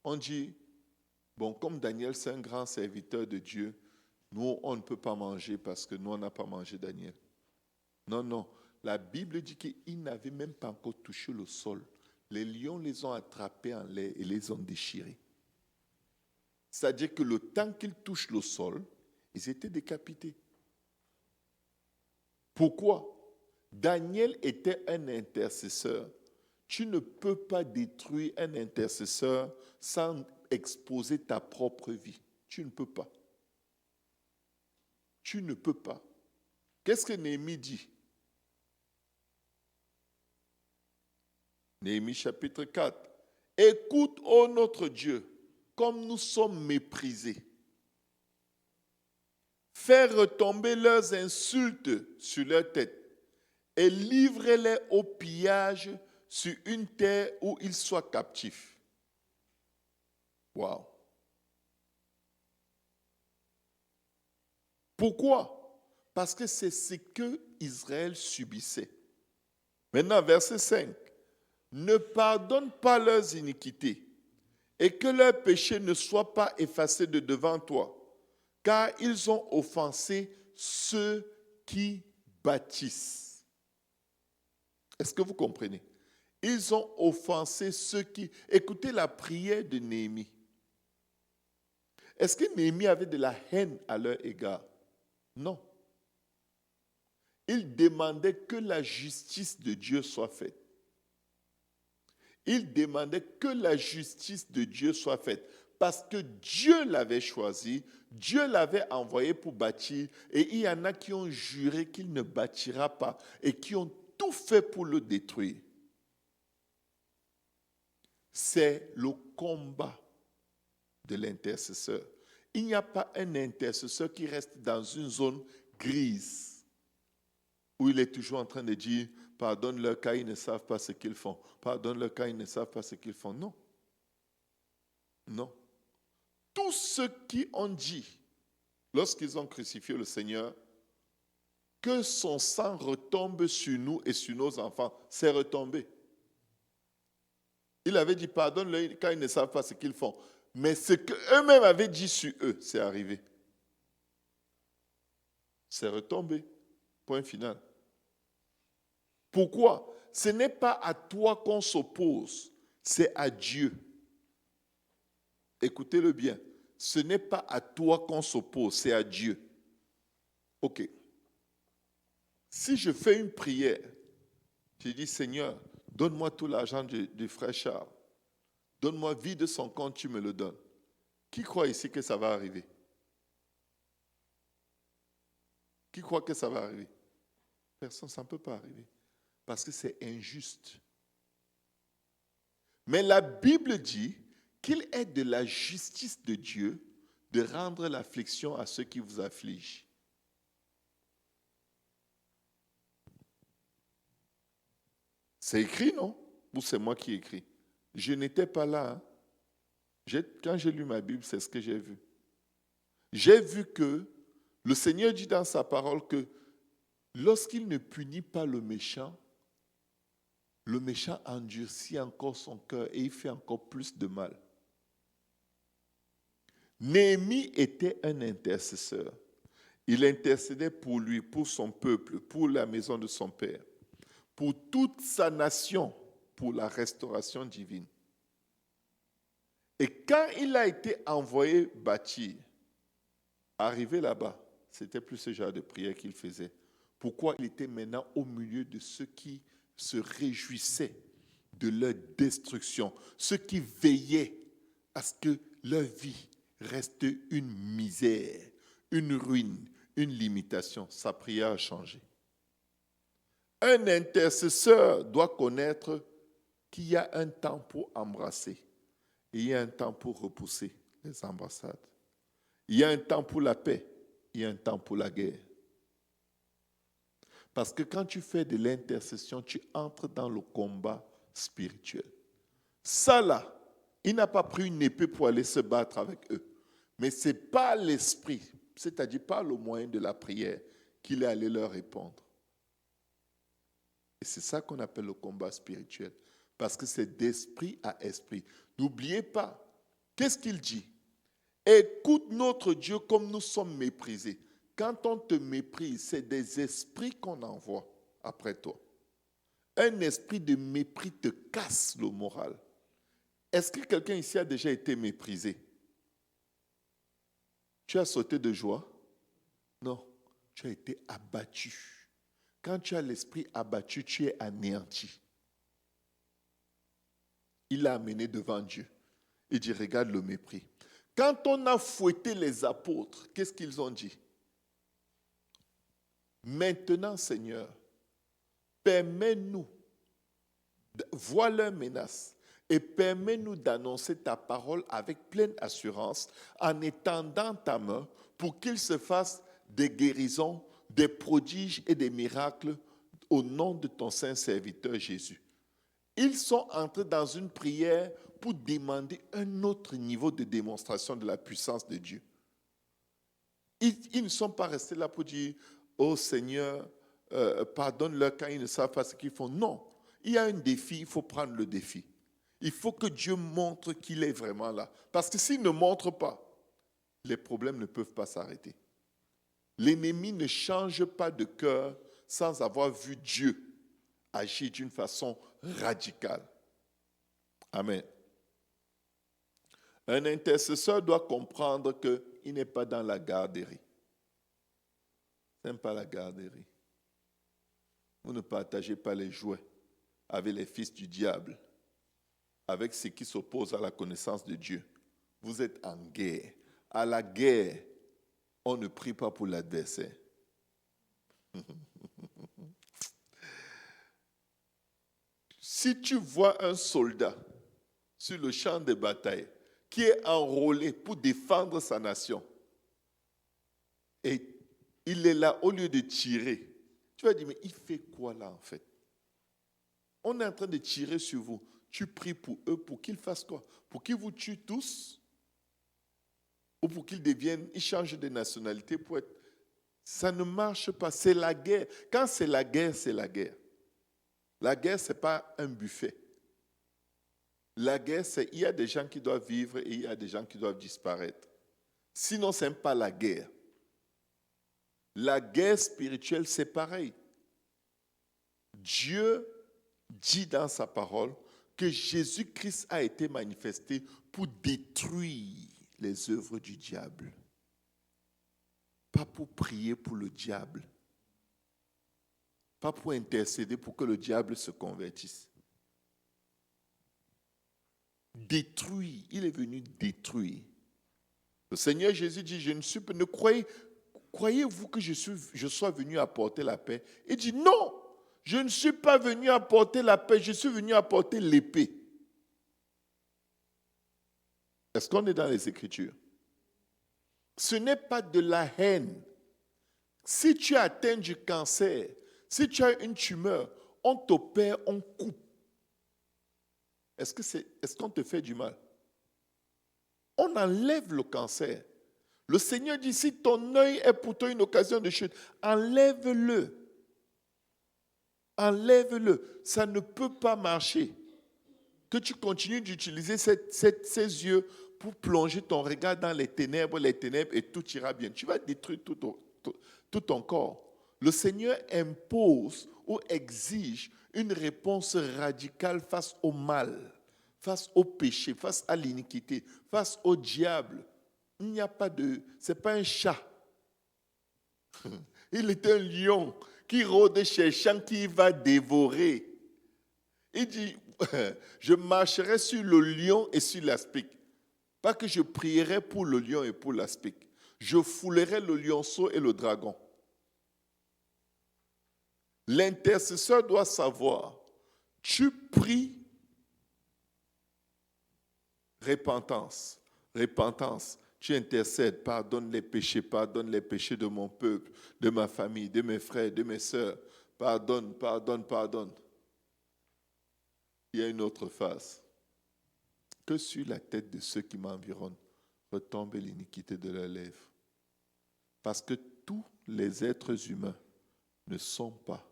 on dit, bon, comme Daniel, c'est un grand serviteur de Dieu, nous, on ne peut pas manger parce que nous, on n'a pas mangé Daniel. Non, non. La Bible dit qu'ils n'avaient même pas encore touché le sol. Les lions les ont attrapés en l'air et les ont déchirés. C'est-à-dire que le temps qu'ils touchent le sol, ils étaient décapités. Pourquoi? Daniel était un intercesseur. Tu ne peux pas détruire un intercesseur sans exposer ta propre vie. Tu ne peux pas. Tu ne peux pas. Qu'est-ce que Néhémie dit? Néhémie chapitre 4. Écoute, ô notre Dieu, comme nous sommes méprisés. Fais retomber leurs insultes sur leur tête et livrez-les au pillage sur une terre où ils soient captifs. Wow. Pourquoi? Parce que c'est ce que Israël subissait. Maintenant, verset 5. Ne pardonne pas leurs iniquités et que leurs péchés ne soient pas effacés de devant toi, car ils ont offensé ceux qui bâtissent. Est-ce que vous comprenez? Ils ont offensé ceux qui... Écoutez la prière de Néhémie. Est-ce que Néhémie avait de la haine à leur égard? Non. Il demandait que la justice de Dieu soit faite. Il demandait que la justice de Dieu soit faite. Parce que Dieu l'avait choisi, Dieu l'avait envoyé pour bâtir, et il y en a qui ont juré qu'il ne bâtira pas et qui ont tout fait pour le détruire. C'est le combat de l'intercesseur. Il n'y a pas un intercesseur qui reste dans une zone grise où il est toujours en train de dire « Pardonne-leur car ils ne savent pas ce qu'ils font. Pardonne-leur car ils ne savent pas ce qu'ils font. » Non. Non. Tous ceux qui ont dit, lorsqu'ils ont crucifié le Seigneur, que son sang retombe sur nous et sur nos enfants, c'est retombé. Il avait dit, pardonne-leur quand ils ne savent pas ce qu'ils font. Mais ce qu'eux-mêmes avaient dit sur eux, c'est arrivé. C'est retombé. Point final. Pourquoi? Ce n'est pas à toi qu'on s'oppose, c'est à Dieu. Écoutez-le bien. Ce n'est pas à toi qu'on s'oppose, c'est à Dieu. Ok. Si je fais une prière, je dis, Seigneur, donne-moi tout l'argent du frère Charles. Donne-moi vie de son compte, tu me le donnes. Qui croit ici que ça va arriver? Qui croit que ça va arriver? Personne, ça ne peut pas arriver. Parce que c'est injuste. Mais la Bible dit qu'il est de la justice de Dieu de rendre l'affliction à ceux qui vous affligent. C'est écrit, non? Ou c'est moi qui écris? Je n'étais pas là. Hein? Quand j'ai lu ma Bible, c'est ce que j'ai vu. J'ai vu que le Seigneur dit dans sa parole que lorsqu'il ne punit pas le méchant endurcit encore son cœur et il fait encore plus de mal. Néhémie était un intercesseur. Il intercédait pour lui, pour son peuple, pour la maison de son père, pour toute sa nation, pour la restauration divine. Et quand il a été envoyé bâtir, arrivé là-bas, c'était plus ce genre de prière qu'il faisait. Pourquoi il était maintenant au milieu de ceux qui se réjouissaient de leur destruction, ceux qui veillaient à ce que leur vie reste une misère, une ruine, une limitation. Sa prière a changé. Un intercesseur doit connaître qu'il y a un temps pour embrasser et il y a un temps pour repousser les embrassades. Il y a un temps pour la paix, il y a un temps pour la guerre. Parce que quand tu fais de l'intercession, tu entres dans le combat spirituel. Ça là, il n'a pas pris une épée pour aller se battre avec eux. Mais c'est par l'esprit, c'est-à-dire par le moyen de la prière, qu'il est allé leur répondre. Et c'est ça qu'on appelle le combat spirituel. Parce que c'est d'esprit à esprit. N'oubliez pas, Qu'est-ce qu'il dit? Écoute notre Dieu comme nous sommes méprisés. Quand on te méprise, c'est des esprits qu'on envoie après toi. Un esprit de mépris te casse le moral. Est-ce que quelqu'un ici a déjà été méprisé? Tu as sauté de joie? Non, tu as été abattu. Quand tu as l'esprit abattu, tu es anéanti. Il l'a amené devant Dieu. Il dit, regarde le mépris. Quand on a fouetté les apôtres, qu'est-ce qu'ils ont dit? Maintenant, Seigneur, permets-nous, vois leurs menaces, et permets-nous d'annoncer ta parole avec pleine assurance en étendant ta main pour qu'il se fasse des guérisons, des prodiges et des miracles au nom de ton saint serviteur Jésus. Ils sont entrés dans une prière pour demander un autre niveau de démonstration de la puissance de Dieu. Ils ne sont pas restés là pour dire, oh Seigneur, pardonne-leur quand ils ne savent pas ce qu'ils font. Non, il y a un défi, il faut prendre le défi. Il faut que Dieu montre qu'il est vraiment là. Parce que s'il ne montre pas, les problèmes ne peuvent pas s'arrêter. L'ennemi ne change pas de cœur sans avoir vu Dieu agir d'une façon radicale. Amen. Un intercesseur doit comprendre qu'il n'est pas dans la garderie. Ce n'est pas la garderie. Vous ne partagez pas les jouets avec les fils du diable, avec ceux qui s'opposent à la connaissance de Dieu. Vous êtes en guerre. À la guerre, on ne prie pas pour l'adversaire. Si tu vois un soldat sur le champ de bataille qui est enrôlé pour défendre sa nation et il est là au lieu de tirer, tu vas dire, mais il fait quoi là en fait? On est en train de tirer sur vous. Tu pries pour eux pour qu'ils fassent quoi? Pour qu'ils vous tuent tous? Ou pour qu'ils deviennent, ils changent de nationalité pour être... Ça ne marche pas, c'est la guerre. Quand c'est la guerre, c'est la guerre. La guerre, ce n'est pas un buffet. La guerre, c'est il y a des gens qui doivent vivre et il y a des gens qui doivent disparaître. Sinon, ce n'est pas la guerre. La guerre spirituelle, c'est pareil. Dieu dit dans sa parole que Jésus-Christ a été manifesté pour détruire les œuvres du diable. Pas pour prier pour le diable. Pas pour intercéder pour que le diable se convertisse. Détruire. Il est venu détruire. Le Seigneur Jésus dit, je ne suis pas... Croyez-vous que je sois venu apporter la paix? Il dit, non, je ne suis pas venu apporter la paix, je suis venu apporter l'épée. Est-ce qu'on est dans les Écritures? Ce n'est pas de la haine. Si tu as atteint du cancer, si tu as une tumeur, on t'opère, on coupe. Est-ce qu'on te fait du mal? On enlève le cancer. Le Seigneur dit, si ton œil est pour toi une occasion de chute, enlève-le. Enlève-le. Ça ne peut pas marcher. Que tu continues d'utiliser ces yeux pour plonger ton regard dans les ténèbres, et tout ira bien. Tu vas détruire tout ton corps. Le Seigneur impose ou exige une réponse radicale face au mal, face au péché, face à l'iniquité, face au diable. Il n'y a pas de... Ce n'est pas un chat. Il est un lion qui rôde cherchant qui va dévorer. Il dit, je marcherai sur le lion et sur l'aspic. Pas que je prierai pour le lion et pour l'aspic. Je foulerai le lionceau et le dragon. L'intercesseur doit savoir, tu pries repentance, repentance. Tu intercèdes, pardonne les péchés de mon peuple, de ma famille, de mes frères, de mes sœurs. Pardonne, pardonne, pardonne. Il y a une autre phase. Que sur la tête de ceux qui m'environnent retombe l'iniquité de leurs lèvres. Parce que tous les êtres humains ne sont pas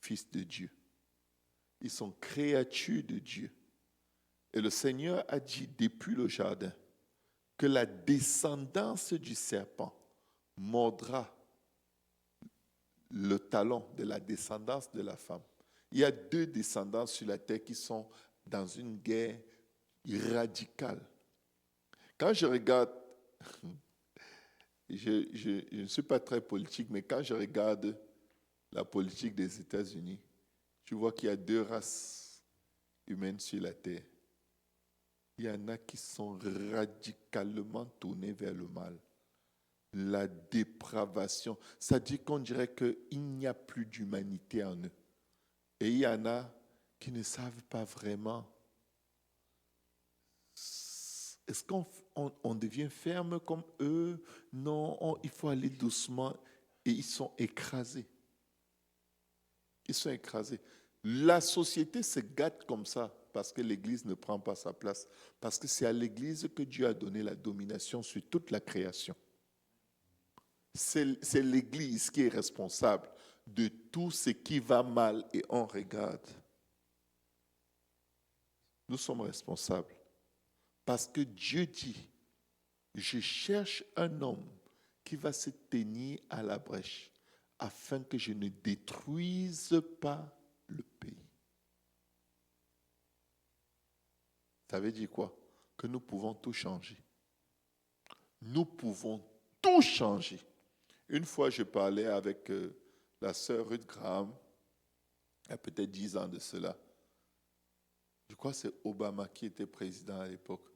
fils de Dieu. Ils sont créatures de Dieu. Et le Seigneur a dit depuis le jardin, que la descendance du serpent mordra le talon de la descendance de la femme. Il y a 2 descendances sur la terre qui sont dans une guerre radicale. Quand je regarde, je ne suis pas très politique, mais quand je regarde la politique des États-Unis, tu vois qu'il y a 2 races humaines sur la terre. Il y en a qui sont radicalement tournés vers le mal. La dépravation, ça dit qu'on dirait qu'il n'y a plus d'humanité en eux. Et il y en a qui ne savent pas vraiment. Est-ce qu'on devient ferme comme eux? Non, il faut aller doucement. Et ils sont écrasés. Ils sont écrasés. La société se gâte comme ça parce que l'Église ne prend pas sa place. Parce que c'est à l'Église que Dieu a donné la domination sur toute la création. C'est l'Église qui est responsable de tout ce qui va mal et on regarde. Nous sommes responsables. Parce que Dieu dit, je cherche un homme qui va se tenir à la brèche afin que je ne détruise pas le pays. Ça veut dire quoi? Que nous pouvons tout changer. Nous pouvons tout changer. Une fois, je parlais avec la sœur Ruth Graham, il y a peut-être 10 ans de cela. Je crois que c'est Obama qui était président à l'époque.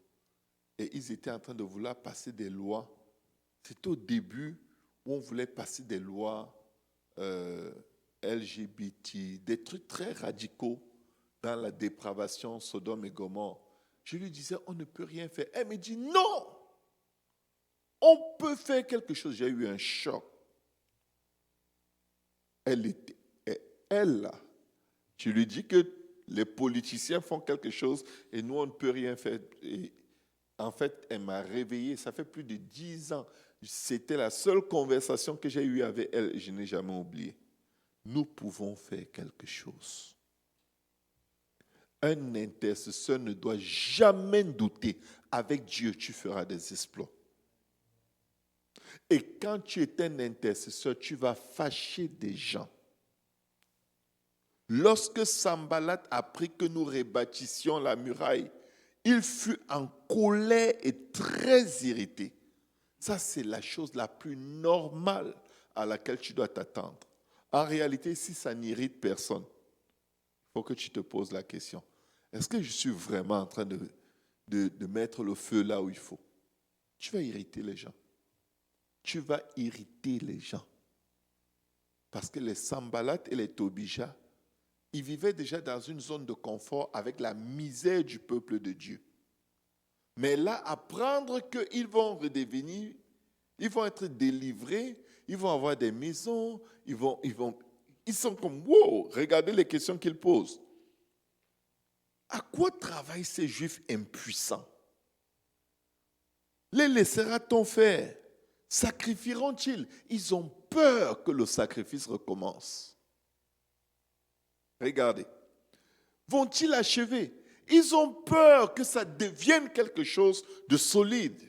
Et ils étaient en train de vouloir passer des lois. C'était au début où on voulait passer des lois LGBT, des trucs très radicaux dans la dépravation Sodome et Gomorrhe. Je lui disais, on ne peut rien faire. Elle me dit, non, on peut faire quelque chose. J'ai eu un choc. Elle là, tu lui dis que les politiciens font quelque chose et nous, on ne peut rien faire. Et en fait, elle m'a réveillé. Ça fait plus de 10 ans. C'était la seule conversation que j'ai eue avec elle et je n'ai jamais oublié. Nous pouvons faire quelque chose. Un intercesseur ne doit jamais douter. Avec Dieu, tu feras des exploits. Et quand tu es un intercesseur, tu vas fâcher des gens. Lorsque Sanballat apprit que nous rebâtissions la muraille, il fut en colère et très irrité. Ça, c'est la chose la plus normale à laquelle tu dois t'attendre. En réalité, si ça n'irrite personne, il faut que tu te poses la question. Est-ce que je suis vraiment en train de mettre le feu là où il faut? Tu vas irriter les gens. Tu vas irriter les gens. Parce que les Sanballat et les Tobija, ils vivaient déjà dans une zone de confort avec la misère du peuple de Dieu. Mais là, apprendre qu'ils vont redevenir, ils vont être délivrés, ils vont avoir des maisons, ils sont comme, wow, regardez les questions qu'ils posent. À quoi travaillent ces Juifs impuissants? Les laissera-t-on faire? Sacrifieront-ils? Ils ont peur que le sacrifice recommence. Regardez. Vont-ils achever? Ils ont peur que ça devienne quelque chose de solide.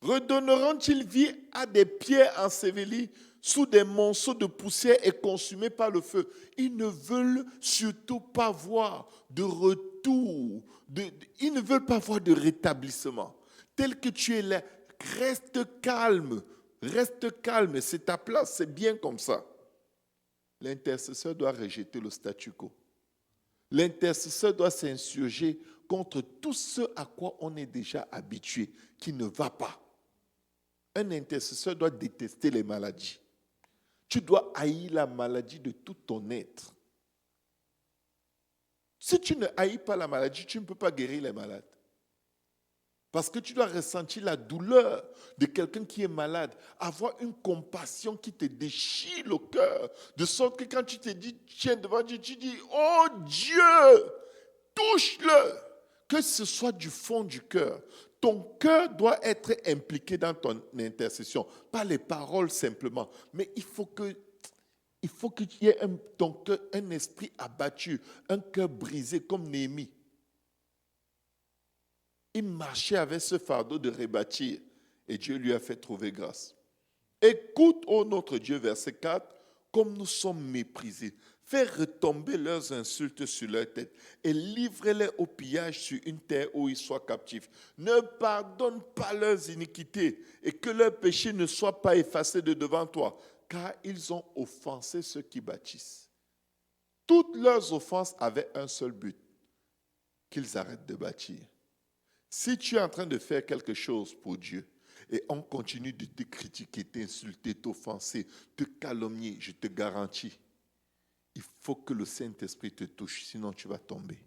Redonneront-ils vie à des pierres ensevelies sous des monceaux de poussière et consumées par le feu? Ils ne veulent surtout pas voir de retour. Ils ne veulent pas voir de rétablissement. Tel que tu es là, reste calme, c'est ta place, c'est bien comme ça. L'intercesseur doit rejeter le statu quo. L'intercesseur doit s'insurger contre tout ce à quoi on est déjà habitué, qui ne va pas. Un intercesseur doit détester les maladies. Tu dois haïr la maladie de tout ton être. Si tu ne haïs pas la maladie, tu ne peux pas guérir les malades. Parce que tu dois ressentir la douleur de quelqu'un qui est malade, avoir une compassion qui te déchire le cœur, de sorte que quand tu te dis, tiens devant Dieu, tu dis, oh Dieu, touche-le, que ce soit du fond du cœur. Ton cœur doit être impliqué dans ton intercession, pas les paroles simplement, mais il faut qu'il y ait ton cœur, un esprit abattu, un esprit abattu, un cœur brisé comme Néhémie. Il marchait avec ce fardeau de rebâtir et Dieu lui a fait trouver grâce. Écoute, ô notre Dieu, verset 4, comme nous sommes méprisés. Fais retomber leurs insultes sur leur tête et livre-les au pillage sur une terre où ils soient captifs. Ne pardonne pas leurs iniquités et que leurs péchés ne soient pas effacés de devant toi, car ils ont offensé ceux qui bâtissent. Toutes leurs offenses avaient un seul but, qu'ils arrêtent de bâtir. Si tu es en train de faire quelque chose pour Dieu et on continue de te critiquer, t'insulter, t'offenser, te calomnier, je te garantis, il faut que le Saint-Esprit te touche, sinon tu vas tomber.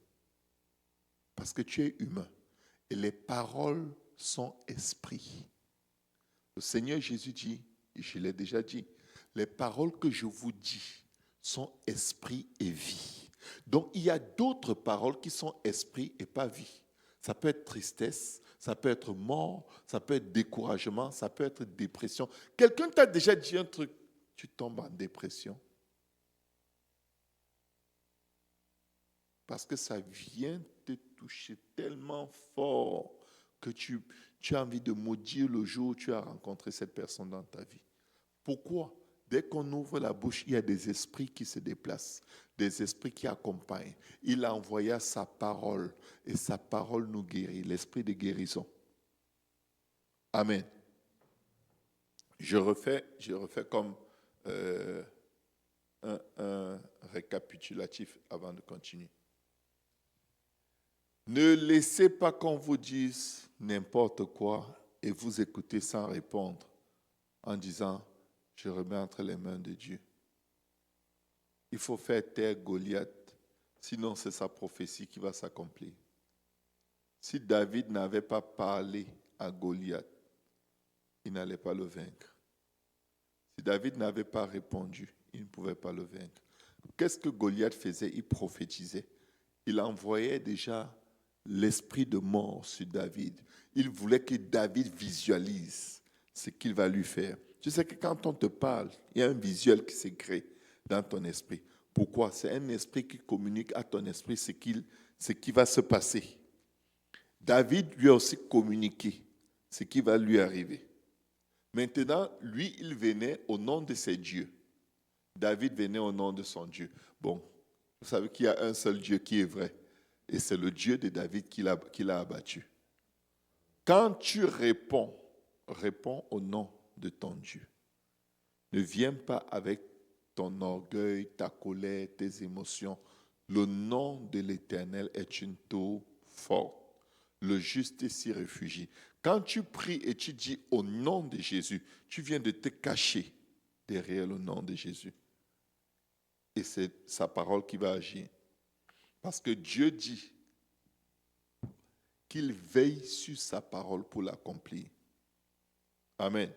Parce que tu es humain et les paroles sont esprit. Le Seigneur Jésus dit, et je l'ai déjà dit, les paroles que je vous dis sont esprit et vie. Donc il y a d'autres paroles qui sont esprit et pas vie. Ça peut être tristesse, ça peut être mort, ça peut être découragement, ça peut être dépression. Quelqu'un t'a déjà dit un truc, tu tombes en dépression. Parce que ça vient te toucher tellement fort que tu as envie de maudire le jour où tu as rencontré cette personne dans ta vie. Pourquoi? Dès qu'on ouvre la bouche, il y a des esprits qui se déplacent, des esprits qui accompagnent. Il a envoyé sa parole et sa parole nous guérit, l'esprit de guérison. Amen. Je refais comme un récapitulatif avant de continuer. Ne laissez pas qu'on vous dise n'importe quoi et vous écoutez sans répondre en disant « Je remets entre les mains de Dieu ». Il faut faire taire Goliath, sinon c'est sa prophétie qui va s'accomplir. Si David n'avait pas parlé à Goliath, il n'allait pas le vaincre. Si David n'avait pas répondu, il ne pouvait pas le vaincre. Qu'est-ce que Goliath faisait? Il prophétisait. Il envoyait déjà l'esprit de mort sur David. Il voulait que David visualise ce qu'il va lui faire. Tu sais que quand on te parle, il y a un visuel qui se crée dans ton esprit. Pourquoi? C'est un esprit qui communique à ton esprit ce qui va se passer. David lui a aussi communiqué ce qui va lui arriver. Maintenant, lui, il venait au nom de ses dieux. David venait au nom de son Dieu. Bon, vous savez qu'il y a un seul Dieu qui est vrai. Et c'est le Dieu de David qui l'a abattu. Quand tu réponds au nom de ton Dieu. Ne viens pas avec ton orgueil, ta colère, tes émotions. Le nom de l'Éternel est une tour forte. Le juste s'y réfugie. Quand tu pries et tu dis au nom de Jésus, tu viens de te cacher derrière le nom de Jésus. Et c'est sa parole qui va agir. Parce que Dieu dit qu'il veille sur sa parole pour l'accomplir. Amen.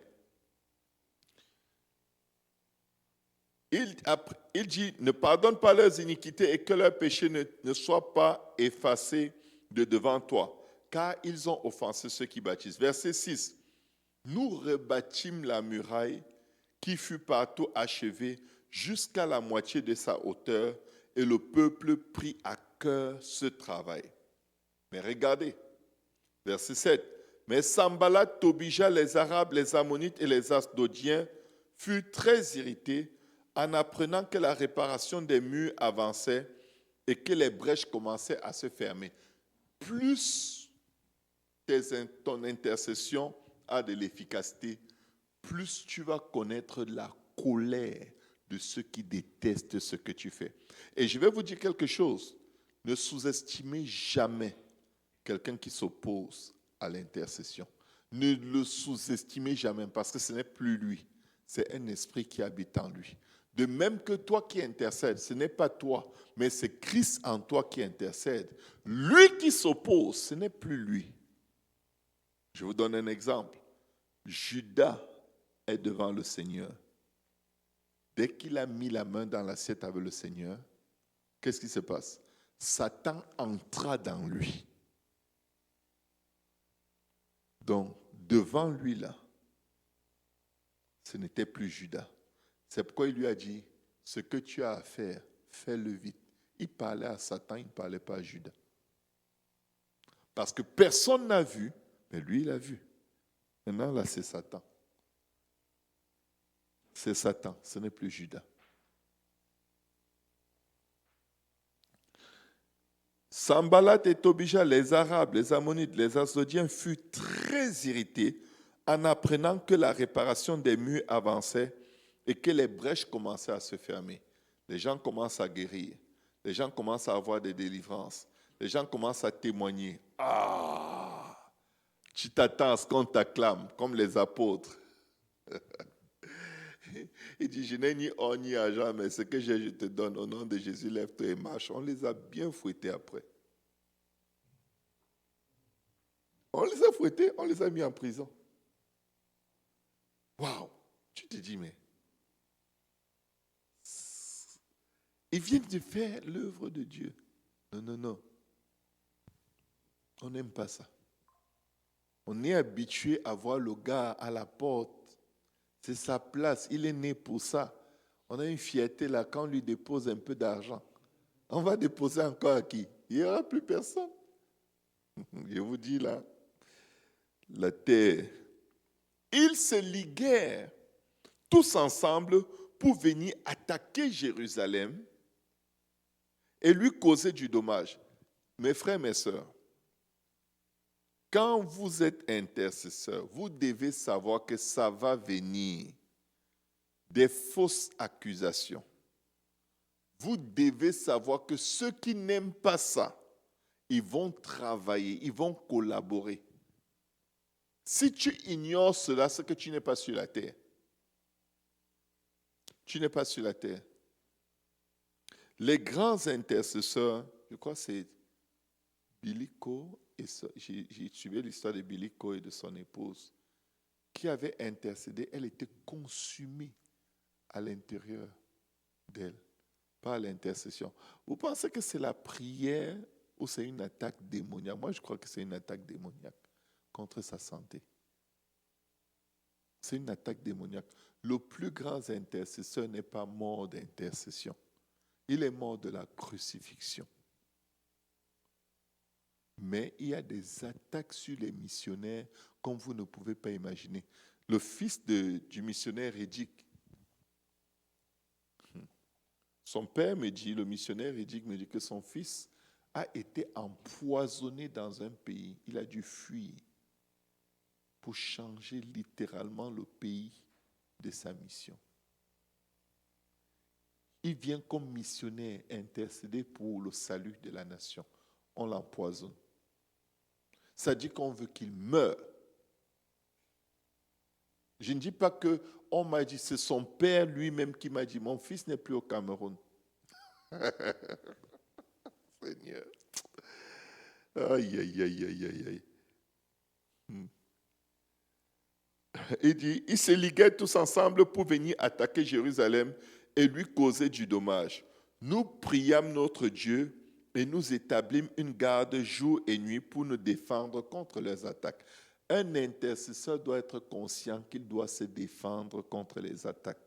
Il dit, ne pardonne pas leurs iniquités et que leurs péchés ne soient pas effacés de devant toi, car ils ont offensé ceux qui bâtissent. Verset 6. Nous rebâtîmes la muraille qui fut partout achevée jusqu'à la moitié de sa hauteur et le peuple prit à cœur ce travail. Mais regardez, verset 7. Mais Sambalat, Tobija, les Arabes, les Ammonites et les Asdodiens furent très irrités en apprenant que la réparation des murs avançait et que les brèches commençaient à se fermer. Plus ton intercession a de l'efficacité, plus tu vas connaître la colère de ceux qui détestent ce que tu fais. Et je vais vous dire quelque chose. Ne sous-estimez jamais quelqu'un qui s'oppose à l'intercession. Ne le sous-estimez jamais parce que ce n'est plus lui. C'est un esprit qui habite en lui. De même que toi qui intercèdes, ce n'est pas toi, mais c'est Christ en toi qui intercède. Lui qui s'oppose, ce n'est plus lui. Je vous donne un exemple. Judas est devant le Seigneur. Dès qu'il a mis la main dans l'assiette avec le Seigneur, qu'est-ce qui se passe? Satan entra dans lui. Donc, devant lui là, ce n'était plus Judas. C'est pourquoi il lui a dit, ce que tu as à faire, fais-le vite. Il parlait à Satan, il ne parlait pas à Judas. Parce que personne n'a vu, mais lui, il a vu. Maintenant, là, c'est Satan. C'est Satan, ce n'est plus Judas. Sanballat et Tobija, les Arabes, les Ammonites, les Asdodiens furent très irrités en apprenant que la réparation des murs avançait et que les brèches commençaient à se fermer. Les gens commencent à guérir. Les gens commencent à avoir des délivrances. Les gens commencent à témoigner. Ah, tu t'attends à ce qu'on t'acclame, comme les apôtres. Il dit, je n'ai ni or ni argent, mais ce que j'ai, je te donne. Au nom de Jésus, lève-toi et marche. On les a bien fouettés après. On les a fouettés, on les a mis en prison. Waouh! Tu te dis, mais ils viennent de faire l'œuvre de Dieu. Non, non, non. On n'aime pas ça. On est habitué à voir le gars à la porte. C'est sa place. Il est né pour ça. On a une fierté là quand on lui dépose un peu d'argent. On va déposer encore à qui? Il n'y aura plus personne. Je vous dis là, la terre. Ils se liguèrent tous ensemble pour venir attaquer Jérusalem et lui causer du dommage. Mes frères, mes sœurs, quand vous êtes intercesseur, vous devez savoir que ça va venir des fausses accusations. Vous devez savoir que ceux qui n'aiment pas ça, ils vont travailler, ils vont collaborer. Si tu ignores cela, c'est que tu n'es pas sur la terre. Tu n'es pas sur la terre. Les grands intercesseurs, je crois que c'est Billy Coe, et j'ai suivi l'histoire de Billy Coe et de son épouse, qui avait intercédé. Elle était consumée à l'intérieur d'elle, par l'intercession. Vous pensez que c'est la prière ou c'est une attaque démoniaque? Moi, je crois que c'est une attaque démoniaque contre sa santé. C'est une attaque démoniaque. Le plus grand intercesseur n'est pas mort d'intercession. Il est mort de la crucifixion. Mais il y a des attaques sur les missionnaires comme vous ne pouvez pas imaginer. Le fils du missionnaire Rédic, son père me dit, le missionnaire Rédic me dit que son fils a été empoisonné dans un pays. Il a dû fuir pour changer littéralement le pays de sa mission. Il vient comme missionnaire intercéder pour le salut de la nation. On l'empoisonne. Ça dit qu'on veut qu'il meure. Je ne dis pas qu'on m'a dit, c'est son père lui-même qui m'a dit, mon fils n'est plus au Cameroun. Seigneur. Aïe, aïe, aïe, aïe, aïe, aïe. Il dit, ils se liguaient tous ensemble pour venir attaquer Jérusalem et lui causer du dommage. Nous priâmes notre Dieu et nous établîmes une garde jour et nuit pour nous défendre contre leurs attaques. Un intercesseur doit être conscient qu'il doit se défendre contre les attaques.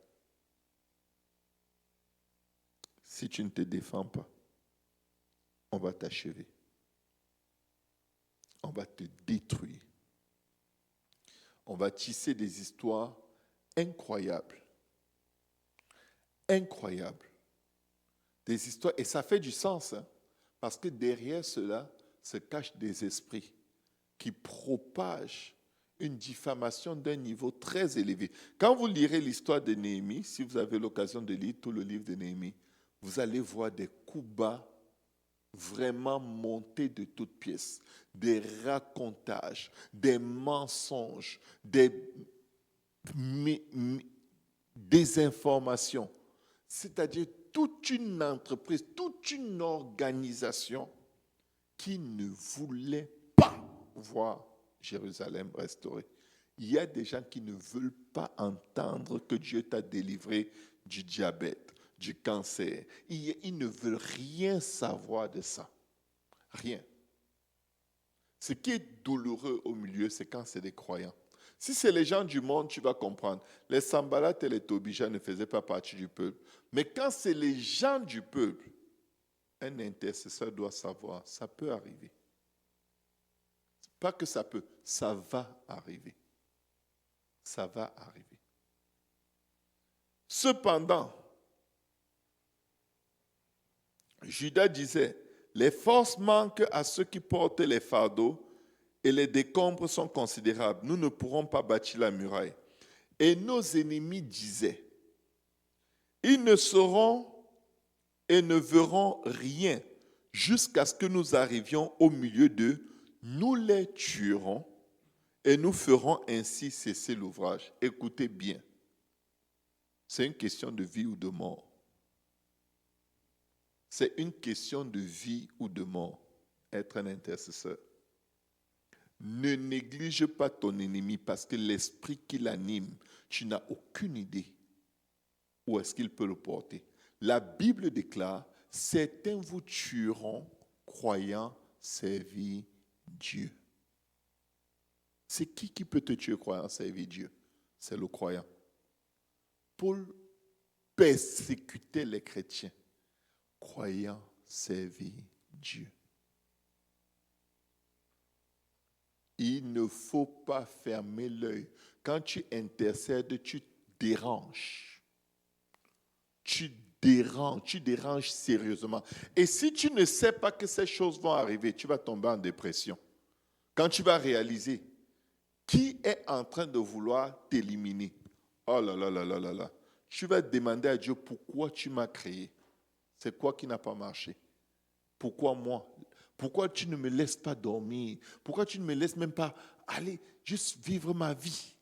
Si tu ne te défends pas, on va t'achever. On va te détruire. On va tisser des histoires incroyables. Incroyables. Des histoires, et ça fait du sens, hein, parce que derrière cela se cachent des esprits qui propagent une diffamation d'un niveau très élevé. Quand vous lirez l'histoire de Néhémie, si vous avez l'occasion de lire tout le livre de Néhémie, vous allez voir des coups bas vraiment montés de toutes pièces, des racontages, des mensonges, des désinformations. C'est-à-dire toute une entreprise, toute une organisation qui ne voulait pas voir Jérusalem restaurée. Il y a des gens qui ne veulent pas entendre que Dieu t'a délivré du diabète, du cancer. Ils ne veulent rien savoir de ça. Rien. Ce qui est douloureux au milieu, c'est quand c'est des croyants. Si c'est les gens du monde, tu vas comprendre. Les Sanballat et les Tobija ne faisaient pas partie du peuple. Mais quand c'est les gens du peuple, un intercesseur doit savoir, ça peut arriver. Pas que ça peut, ça va arriver. Ça va arriver. Cependant, Judas disait, les forces manquent à ceux qui portent les fardeaux et les décombres sont considérables. Nous ne pourrons pas bâtir la muraille. Et nos ennemis disaient, ils ne sauront et ne verront rien jusqu'à ce que nous arrivions au milieu d'eux. Nous les tuerons et nous ferons ainsi cesser l'ouvrage. Écoutez bien, c'est une question de vie ou de mort. C'est une question de vie ou de mort, être un intercesseur. Ne néglige pas ton ennemi parce que l'esprit qui l'anime, tu n'as aucune idée où est-ce qu'il peut le porter. La Bible déclare, certains vous tueront croyant servir Dieu. C'est qui peut te tuer croyant servir Dieu? C'est le croyant. Paul persécutait les chrétiens croyant servir Dieu. Il ne faut pas fermer l'œil. Quand tu intercèdes, tu déranges. Tu déranges sérieusement. Et si tu ne sais pas que ces choses vont arriver, tu vas tomber en dépression. Quand tu vas réaliser qui est en train de vouloir t'éliminer, oh là là là là là là, tu vas demander à Dieu pourquoi tu m'as créé. C'est quoi qui n'a pas marché? Pourquoi moi? Pourquoi tu ne me laisses pas dormir? Pourquoi tu ne me laisses même pas aller juste vivre ma vie?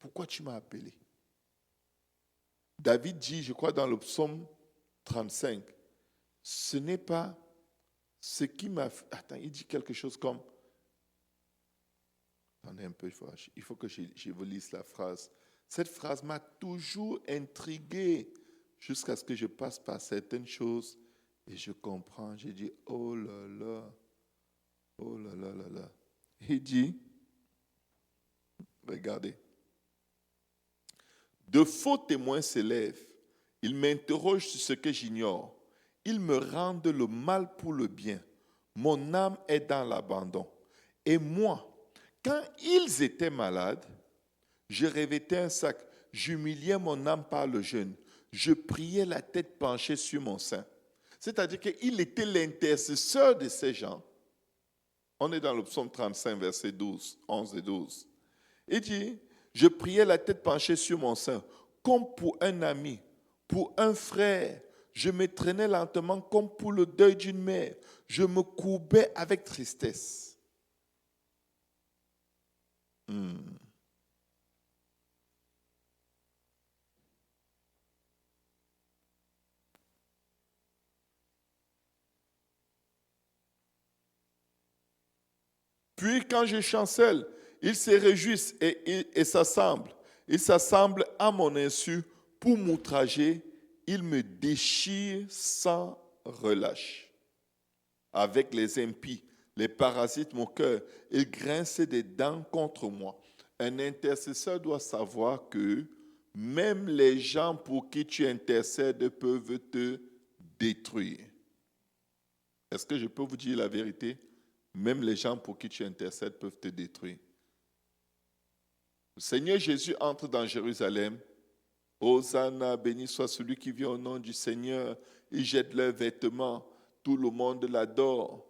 Pourquoi tu m'as appelé? David dit, je crois dans le psaume 35, ce n'est pas ce qui m'a... Attends, il dit quelque chose comme... Attendez un peu, il faut que je vous lise la phrase. Cette phrase m'a toujours intrigué jusqu'à ce que je passe par certaines choses et je comprends. J'ai dit, oh là là, oh là là là là. Il dit, regardez, de faux témoins s'élèvent. Ils m'interrogent sur ce que j'ignore. Ils me rendent le mal pour le bien. Mon âme est dans l'abandon. Et moi, quand ils étaient malades, je revêtais un sac. J'humiliais mon âme par le jeûne. Je priais la tête penchée sur mon sein. C'est-à-dire qu'il était l'intercesseur de ces gens. On est dans le psaume 35, versets 12, 11 et 12. Il dit, je priais la tête penchée sur mon sein, comme pour un ami, pour un frère. Je me traînais lentement comme pour le deuil d'une mère. Je me courbais avec tristesse. Puis quand je chancelle, ils se réjouissent et s'assemblent. Ils s'assemblent à mon insu pour m'outrager. Ils me déchirent sans relâche. Avec les impies, les parasites mon cœur. Ils grincent des dents contre moi. Un intercesseur doit savoir que même les gens pour qui tu intercèdes peuvent te détruire. Est-ce que je peux vous dire la vérité? Même les gens pour qui tu intercèdes peuvent te détruire. Le Seigneur Jésus entre dans Jérusalem. Hosanna, béni soit celui qui vient au nom du Seigneur. Ils jettent leurs vêtements. Tout le monde l'adore.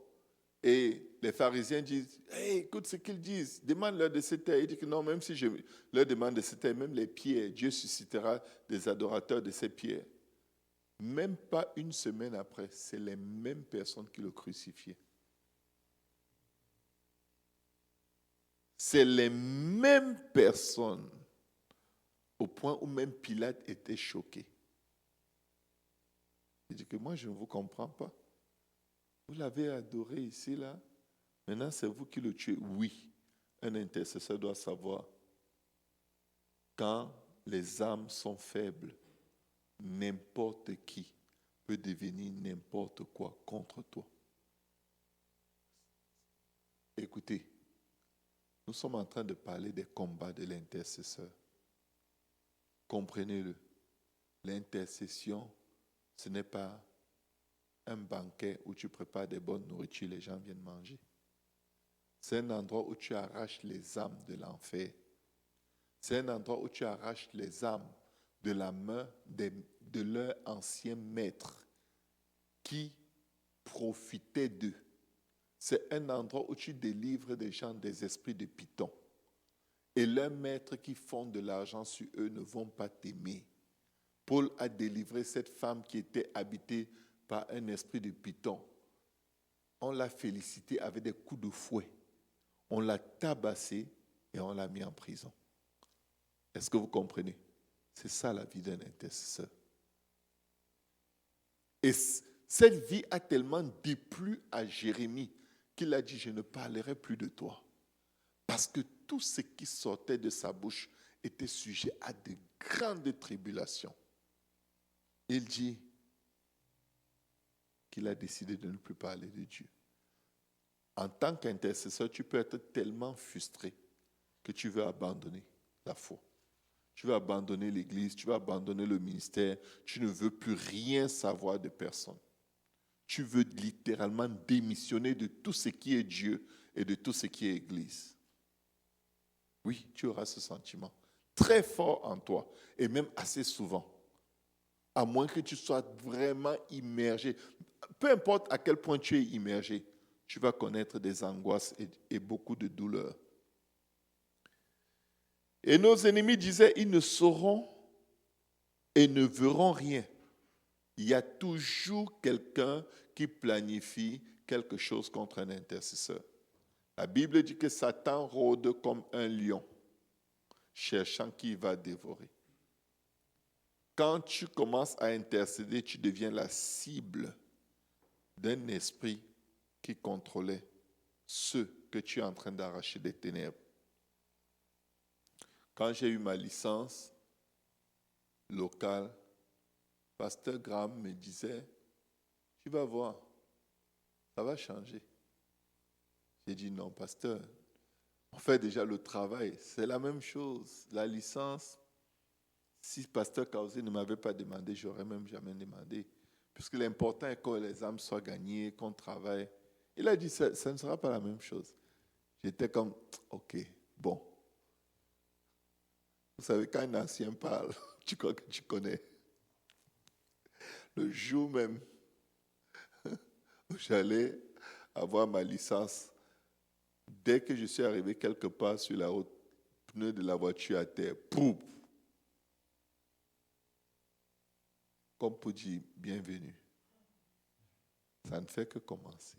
Et les pharisiens disent, hey, écoute ce qu'ils disent, demande-leur de se taire. Il dit que non, même si je leur demande de se taire, même les pierres, Dieu suscitera des adorateurs de ces pierres. Même pas une semaine après, c'est les mêmes personnes qui le crucifiaient. C'est les mêmes personnes, au point où même Pilate était choqué. Il dit que moi, je ne vous comprends pas. Vous l'avez adoré ici, là. Maintenant, c'est vous qui le tuez. Oui, un intercesseur doit savoir. Quand les âmes sont faibles, n'importe qui peut devenir n'importe quoi contre toi. Écoutez, nous sommes en train de parler des combats de l'intercesseur. Comprenez-le. L'intercession, ce n'est pas un banquet où tu prépares des bonnes nourritures, les gens viennent manger. C'est un endroit où tu arraches les âmes de l'enfer. C'est un endroit où tu arraches les âmes de la main de leur ancien maître qui profitait d'eux. C'est un endroit où tu délivres des gens des esprits de python. Et leurs maîtres qui font de l'argent sur eux ne vont pas t'aimer. Paul a délivré cette femme qui était habitée par un esprit de python. On l'a félicitée avec des coups de fouet. On l'a tabassée et on l'a mis en prison. Est-ce que vous comprenez? C'est ça la vie d'un intercesseur. Et cette vie a tellement déplu à Jérémie qu'il a dit, je ne parlerai plus de toi. Parce que tout ce qui sortait de sa bouche était sujet à de grandes tribulations. Il dit qu'il a décidé de ne plus parler de Dieu. En tant qu'intercesseur, tu peux être tellement frustré que tu veux abandonner la foi. Tu veux abandonner l'église, tu veux abandonner le ministère, tu ne veux plus rien savoir de personne. Tu veux littéralement démissionner de tout ce qui est Dieu et de tout ce qui est église. Oui, tu auras ce sentiment très fort en toi et même assez souvent. À moins que tu sois vraiment immergé. Peu importe à quel point tu es immergé, tu vas connaître des angoisses et beaucoup de douleurs. Et nos ennemis disaient, ils ne sauront et ne verront rien. Il y a toujours quelqu'un qui planifie quelque chose contre un intercesseur. La Bible dit que Satan rôde comme un lion, cherchant qui va dévorer. Quand tu commences à intercéder, tu deviens la cible d'un esprit qui contrôlait ceux que tu es en train d'arracher des ténèbres. Quand j'ai eu ma licence locale, Pasteur Graham me disait, tu vas voir, ça va changer. J'ai dit non, pasteur, on fait déjà le travail, c'est la même chose. La licence, si pasteur Kaosé ne m'avait pas demandé, j'aurais même jamais demandé. Puisque l'important est que les âmes soient gagnées, qu'on travaille. Il a dit, ça ne sera pas la même chose. J'étais comme, ok, bon. Vous savez, quand un ancien parle, tu crois que tu connais. Le jour même où j'allais avoir ma licence, dès que je suis arrivé quelque part sur la route, pneu de la voiture à terre, pouf, comme pour dire bienvenue. Ça ne fait que commencer.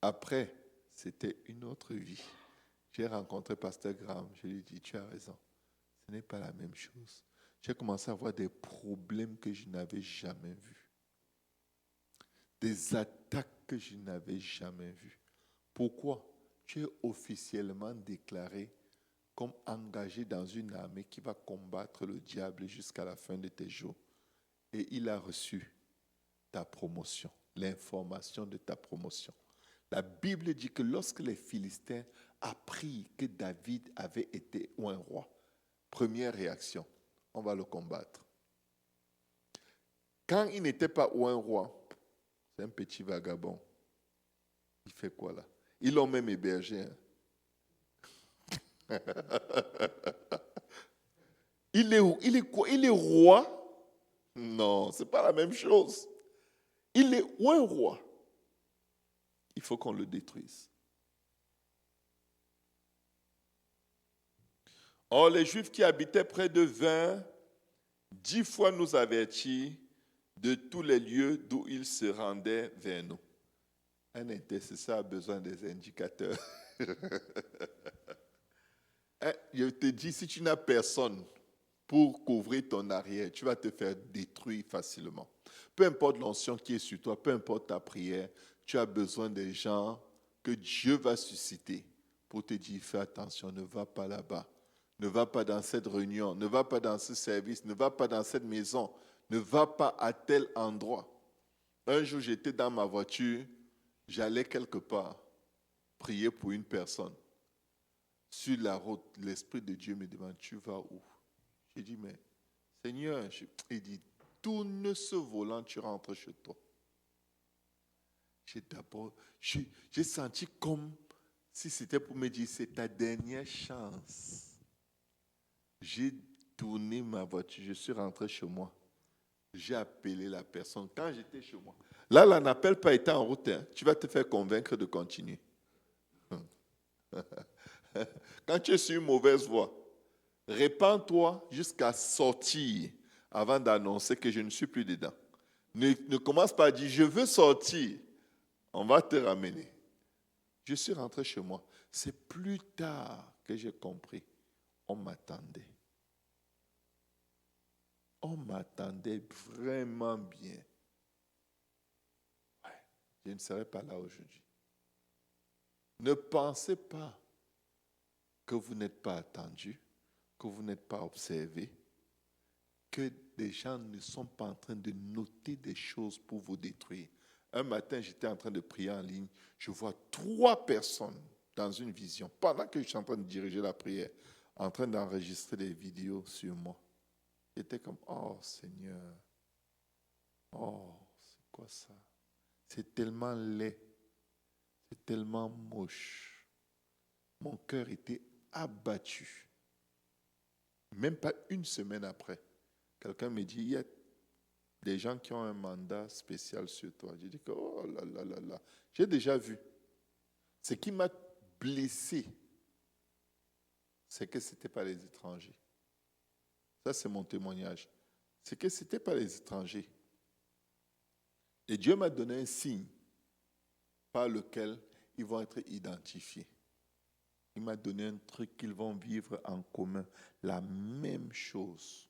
Après, c'était une autre vie. J'ai rencontré Pasteur Graham, je lui ai dit, tu as raison, ce n'est pas la même chose. J'ai commencé à avoir des problèmes que je n'avais jamais vus. Des attaques que je n'avais jamais vues. Pourquoi? Tu es officiellement déclaré comme engagé dans une armée qui va combattre le diable jusqu'à la fin de tes jours. Et il a reçu ta promotion, l'information de ta promotion. La Bible dit que lorsque les Philistins apprirent que David avait été un roi, première réaction, on va le combattre. Quand il n'était pas un roi, c'est un petit vagabond. Il fait quoi là? Ils l'ont même hébergé. Hein? Il est où? Il est quoi? Il est roi? Non, ce n'est pas la même chose. Il est un roi. Il faut qu'on le détruise. Or, les Juifs qui habitaient près de 10 fois nous avertirent de tous les lieux d'où ils se rendaient vers nous. Un intercesseur a besoin des indicateurs. Je te dis, si tu n'as personne pour couvrir ton arrière, tu vas te faire détruire facilement. Peu importe l'onction qui est sur toi, peu importe ta prière, tu as besoin des gens que Dieu va susciter pour te dire, fais attention, ne va pas là-bas. Ne va pas dans cette réunion, ne va pas dans ce service, ne va pas dans cette maison, ne va pas à tel endroit. Un jour, j'étais dans ma voiture, j'allais quelque part prier pour une personne. Sur la route, l'Esprit de Dieu me demande, tu vas où? J'ai dit, mais Seigneur, il dit, tourne ce volant, tu rentres chez toi. J'ai senti comme si c'était pour me dire, c'est ta dernière chance. J'ai tourné ma voiture, je suis rentré chez moi. J'ai appelé la personne quand j'étais chez moi. Là, n'appelle pas, était en route. Hein. Tu vas te faire convaincre de continuer. Quand tu es sur une mauvaise voie, répands-toi jusqu'à sortir avant d'annoncer que je ne suis plus dedans. Ne commence pas à dire, je veux sortir. On va te ramener. Je suis rentré chez moi. C'est plus tard que j'ai compris. On m'attendait. On m'attendait vraiment bien. Ouais, je ne serais pas là aujourd'hui. Ne pensez pas que vous n'êtes pas attendu, que vous n'êtes pas observé, que des gens ne sont pas en train de noter des choses pour vous détruire. Un matin, j'étais en train de prier en ligne. Je vois 3 personnes dans une vision, pendant que je suis en train de diriger la prière, en train d'enregistrer des vidéos sur moi. J'étais comme, oh Seigneur, oh, c'est quoi ça? C'est tellement laid, c'est tellement moche. Mon cœur était abattu. Même pas une semaine après, quelqu'un me dit, il y a des gens qui ont un mandat spécial sur toi. J'ai dit que, oh là là là là, j'ai déjà vu. Ce qui m'a blessé, c'est que ce n'était pas les étrangers. Ça, c'est mon témoignage. C'est que ce n'était pas les étrangers. Et Dieu m'a donné un signe par lequel ils vont être identifiés. Il m'a donné un truc qu'ils vont vivre en commun, la même chose.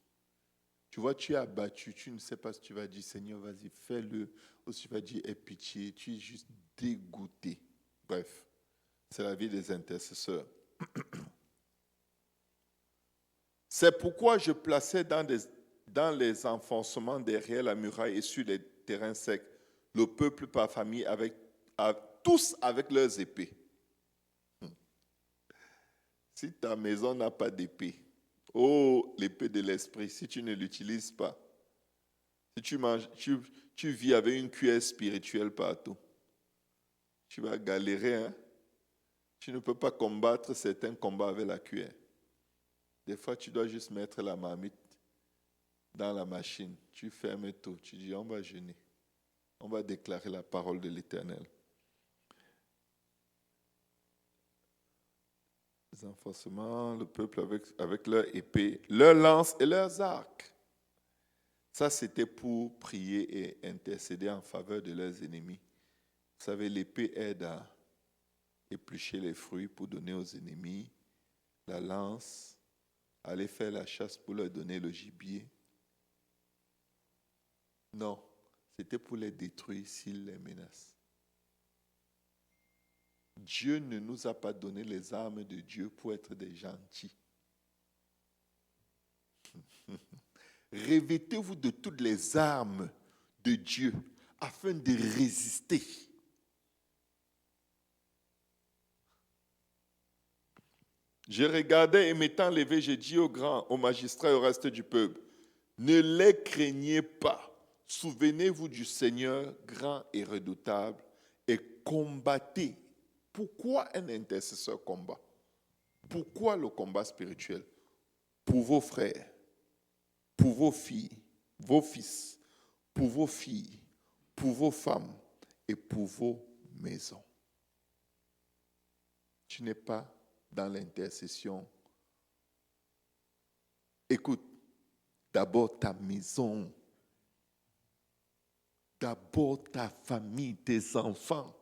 Tu vois, tu es abattu, tu ne sais pas si tu vas dire, Seigneur, vas-y, fais-le, ou si tu vas dire, aie pitié, tu es juste dégoûté. Bref, c'est la vie des intercesseurs. C'est pourquoi je plaçais dans les enfoncements derrière la muraille et sur les terrains secs le peuple par famille, tous avec leurs épées. Si ta maison n'a pas d'épée, oh, l'épée de l'esprit, si tu ne l'utilises pas, si tu vis avec une cuillère spirituelle partout, tu vas galérer. Hein? Tu ne peux pas combattre certains combats avec la cuillère. Des fois, tu dois juste mettre la marmite dans la machine. Tu fermes tout. Tu dis, on va jeûner. On va déclarer la parole de l'Éternel. Les enforcements, le peuple avec leur épée, leurs lances et leurs arcs. Ça, c'était pour prier et intercéder en faveur de leurs ennemis. Vous savez, l'épée aide à éplucher les fruits pour donner aux ennemis. La lance, aller faire la chasse pour leur donner le gibier. Non, c'était pour les détruire s'ils les menacent. Dieu ne nous a pas donné les armes de Dieu pour être des gentils. Revêtez-vous de toutes les armes de Dieu afin de résister. Je regardais et m'étant levé, j'ai dit aux grands, aux magistrats et au reste du peuple, ne les craignez pas. Souvenez-vous du Seigneur grand et redoutable et combattez. Pourquoi un intercesseur combat? Pourquoi le combat spirituel? Pour vos frères, pour vos filles, vos fils, pour vos filles, pour vos femmes et pour vos maisons. Tu n'es pas dans l'intercession. Écoute, d'abord ta maison, d'abord ta famille, tes enfants.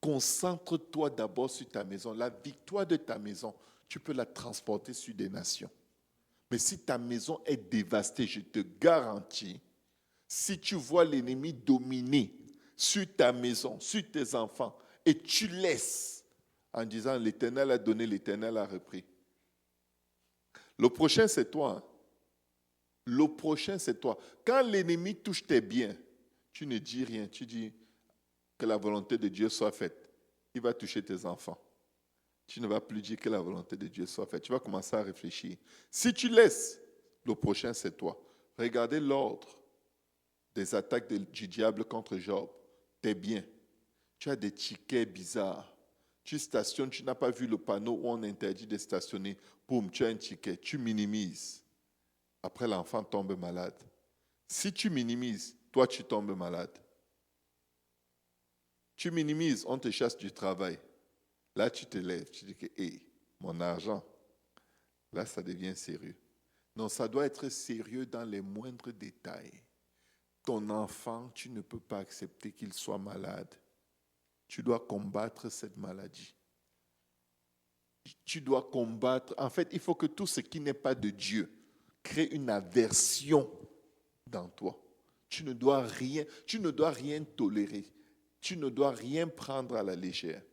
Concentre-toi d'abord sur ta maison. La victoire de ta maison, tu peux la transporter sur des nations. Mais si ta maison est dévastée, je te garantis, si tu vois l'ennemi dominer sur ta maison, sur tes enfants, et tu laisses en disant l'Éternel a donné, l'Éternel a repris. Le prochain, c'est toi. Hein? Le prochain, c'est toi. Quand l'ennemi touche tes biens, tu ne dis rien. Tu dis que la volonté de Dieu soit faite. Il va toucher tes enfants. Tu ne vas plus dire que la volonté de Dieu soit faite. Tu vas commencer à réfléchir. Si tu laisses, le prochain, c'est toi. Regardez l'ordre des attaques du diable contre Job, t'es bien. Tu as des tickets bizarres. Tu stationnes, tu n'as pas vu le panneau où on interdit de stationner. Boum, tu as un ticket. Tu minimises. Après, l'enfant tombe malade. Si tu minimises, toi, tu tombes malade. Tu minimises, on te chasse du travail. Là, tu te lèves. Tu dis que, hé, mon argent, là, ça devient sérieux. Non, ça doit être sérieux dans les moindres détails. Ton enfant, tu ne peux pas accepter qu'il soit malade. Tu dois combattre cette maladie. Tu dois combattre. En fait, il faut que tout ce qui n'est pas de Dieu crée une aversion dans toi. Tu ne dois rien tolérer. Tu ne dois rien prendre à la légère.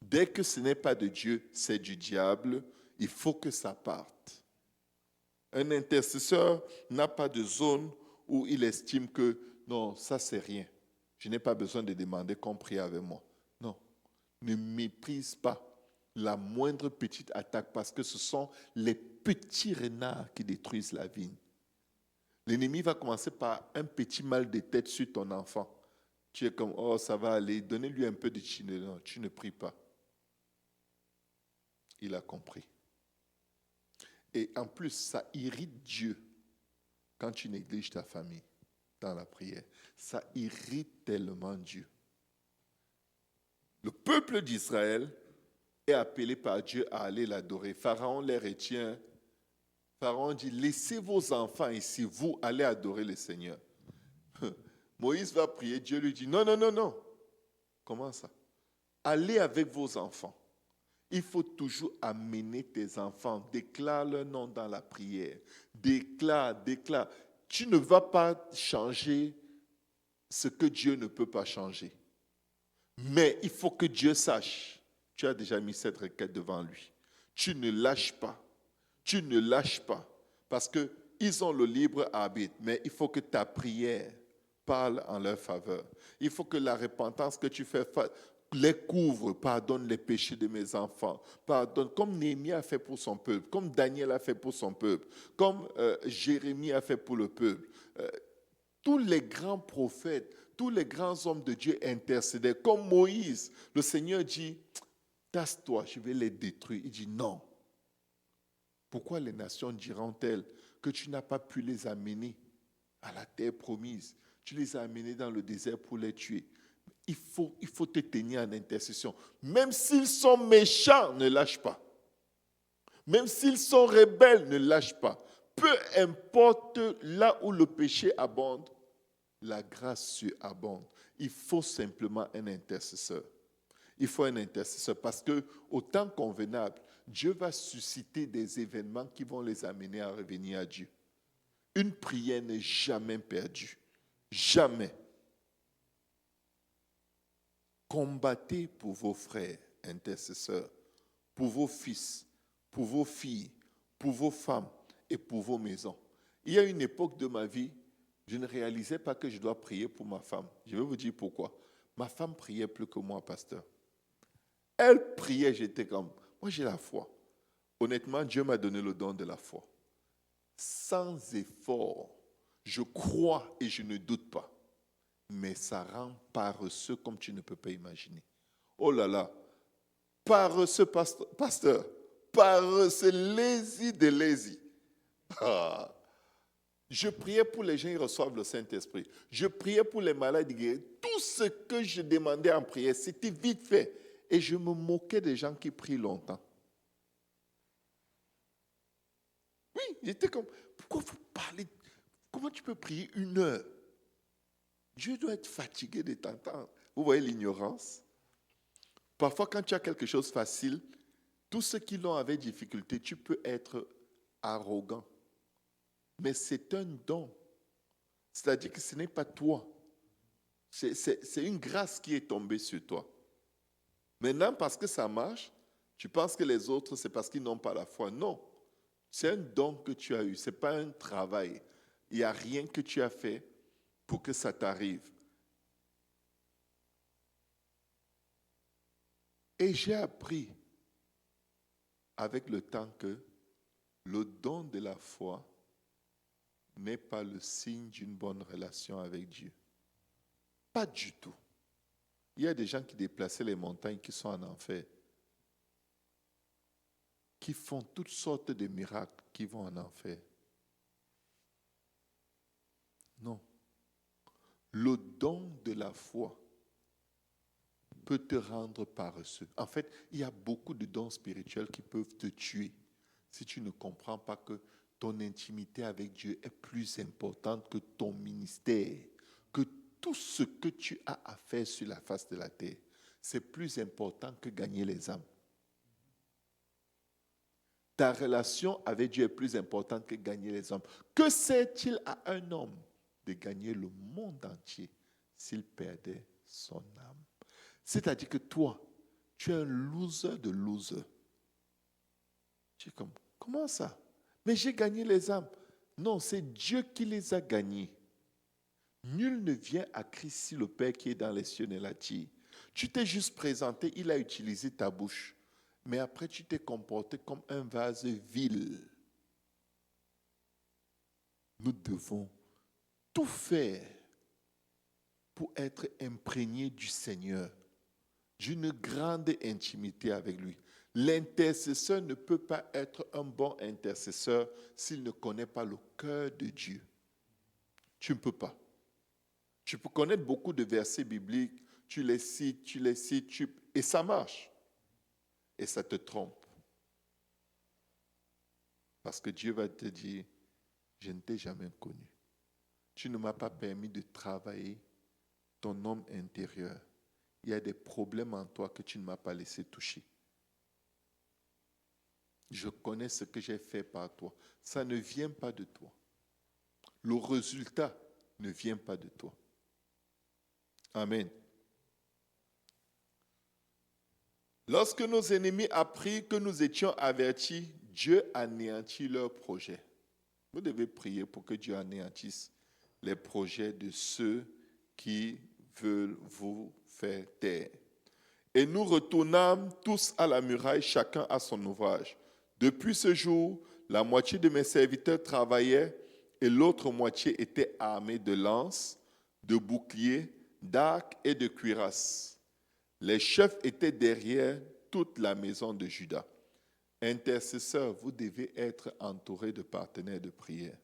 Dès que ce n'est pas de Dieu, c'est du diable. Il faut que ça parte. Un intercesseur n'a pas de zone où il estime que non, ça c'est rien. Je n'ai pas besoin de demander qu'on prie avec moi. Non, ne méprise pas la moindre petite attaque parce que ce sont les petits renards qui détruisent la vigne. L'ennemi va commencer par un petit mal de tête sur ton enfant. Tu es comme, oh ça va aller, donnez-lui un peu de chine. Non, tu ne pries pas. Il a compris. Et en plus, ça irrite Dieu quand tu négliges ta famille dans la prière. Ça irrite tellement Dieu. Le peuple d'Israël est appelé par Dieu à aller l'adorer. Pharaon les retient. Pharaon dit, laissez vos enfants ici, vous allez adorer le Seigneur. Moïse va prier, Dieu lui dit, non, non, non, non. Comment ça? Allez avec vos enfants. Il faut toujours amener tes enfants. Déclare leur nom dans la prière. Déclare. Tu ne vas pas changer ce que Dieu ne peut pas changer. Mais il faut que Dieu sache. Tu as déjà mis cette requête devant lui. Tu ne lâches pas. Tu ne lâches pas. Parce qu'ils ont le libre arbitre. Mais il faut que ta prière parle en leur faveur. Il faut que la repentance que tu fais les couvre, pardonne les péchés de mes enfants, pardonne, comme Néhémie a fait pour son peuple, comme Daniel a fait pour son peuple, comme Jérémie a fait pour le peuple. Tous les grands prophètes, tous les grands hommes de Dieu intercédaient, comme Moïse. Le Seigneur dit, tasse-toi, je vais les détruire. Il dit non. Pourquoi les nations diront-elles que tu n'as pas pu les amener à la terre promise? Tu les as amenés dans le désert pour les tuer. Il faut te tenir en intercession. Même s'ils sont méchants, ne lâche pas. Même s'ils sont rebelles, ne lâche pas. Peu importe là où le péché abonde, la grâce surabonde. Il faut simplement un intercesseur. Il faut un intercesseur parce qu'au temps convenable, Dieu va susciter des événements qui vont les amener à revenir à Dieu. Une prière n'est jamais perdue. Jamais. Combattez pour vos frères intercesseurs, pour vos fils, pour vos filles, pour vos femmes et pour vos maisons. Il y a une époque de ma vie, je ne réalisais pas que je dois prier pour ma femme. Je vais vous dire pourquoi. Ma femme priait plus que moi, pasteur. Elle priait, j'étais comme, moi j'ai la foi. Honnêtement, Dieu m'a donné le don de la foi. Sans effort, je crois et je ne doute pas. Mais ça rend paresseux comme tu ne peux pas imaginer. Oh là là, paresseux, pasteur, paresseux, lazy de lazy. Ah. Je priais pour les gens qui reçoivent le Saint-Esprit. Je priais pour les malades guéris. Tout ce que je demandais en prière, c'était vite fait. Et je me moquais des gens qui prient longtemps. Oui, j'étais comme, pourquoi vous parlez? Comment tu peux prier 1 heure? Dieu doit être fatigué de t'entendre. Vous voyez l'ignorance? Parfois, quand tu as quelque chose de facile, tous ceux qui l'ont avec difficulté, tu peux être arrogant. Mais c'est un don. C'est-à-dire que ce n'est pas toi. C'est une grâce qui est tombée sur toi. Maintenant, parce que ça marche, tu penses que les autres, c'est parce qu'ils n'ont pas la foi. Non. C'est un don que tu as eu. Ce n'est pas un travail. Il n'y a rien que tu as fait pour que ça t'arrive. Et j'ai appris avec le temps que le don de la foi n'est pas le signe d'une bonne relation avec Dieu. Pas du tout. Il y a des gens qui déplaçaient les montagnes qui sont en enfer, qui font toutes sortes de miracles qui vont en enfer. Non. Le don de la foi peut te rendre paresseux. En fait, il y a beaucoup de dons spirituels qui peuvent te tuer si tu ne comprends pas que ton intimité avec Dieu est plus importante que ton ministère, que tout ce que tu as à faire sur la face de la terre. C'est plus important que gagner les âmes. Ta relation avec Dieu est plus importante que gagner les hommes. Que sert-il à un homme de gagner le monde entier s'il perdait son âme? C'est-à-dire que toi, tu es un loser de loser. Tu es comme, comment ça? Mais j'ai gagné les âmes. Non, c'est Dieu qui les a gagnés. Nul ne vient à Christ si le Père qui est dans les cieux ne l'attire. Tu t'es juste présenté, il a utilisé ta bouche. Mais après, tu t'es comporté comme un vase vil. Nous devons tout faire pour être imprégnés du Seigneur, d'une grande intimité avec lui. L'intercesseur ne peut pas être un bon intercesseur s'il ne connaît pas le cœur de Dieu. Tu ne peux pas. Tu peux connaître beaucoup de versets bibliques, tu les cites, et ça marche. Et ça te trompe. Parce que Dieu va te dire, je ne t'ai jamais connu. Tu ne m'as pas permis de travailler ton homme intérieur. Il y a des problèmes en toi que tu ne m'as pas laissé toucher. Je connais ce que j'ai fait par toi. Ça ne vient pas de toi. Le résultat ne vient pas de toi. Amen. Lorsque nos ennemis apprirent que nous étions avertis, Dieu anéantit leurs projets. Vous devez prier pour que Dieu anéantisse les projets de ceux qui veulent vous faire taire. Et nous retournâmes tous à la muraille, chacun à son ouvrage. Depuis ce jour, la moitié de mes serviteurs travaillaient et l'autre moitié était armée de lances, de boucliers, d'arcs et de cuirasses. Les chefs étaient derrière toute la maison de Juda. Intercesseurs, vous devez être entourés de partenaires de prière.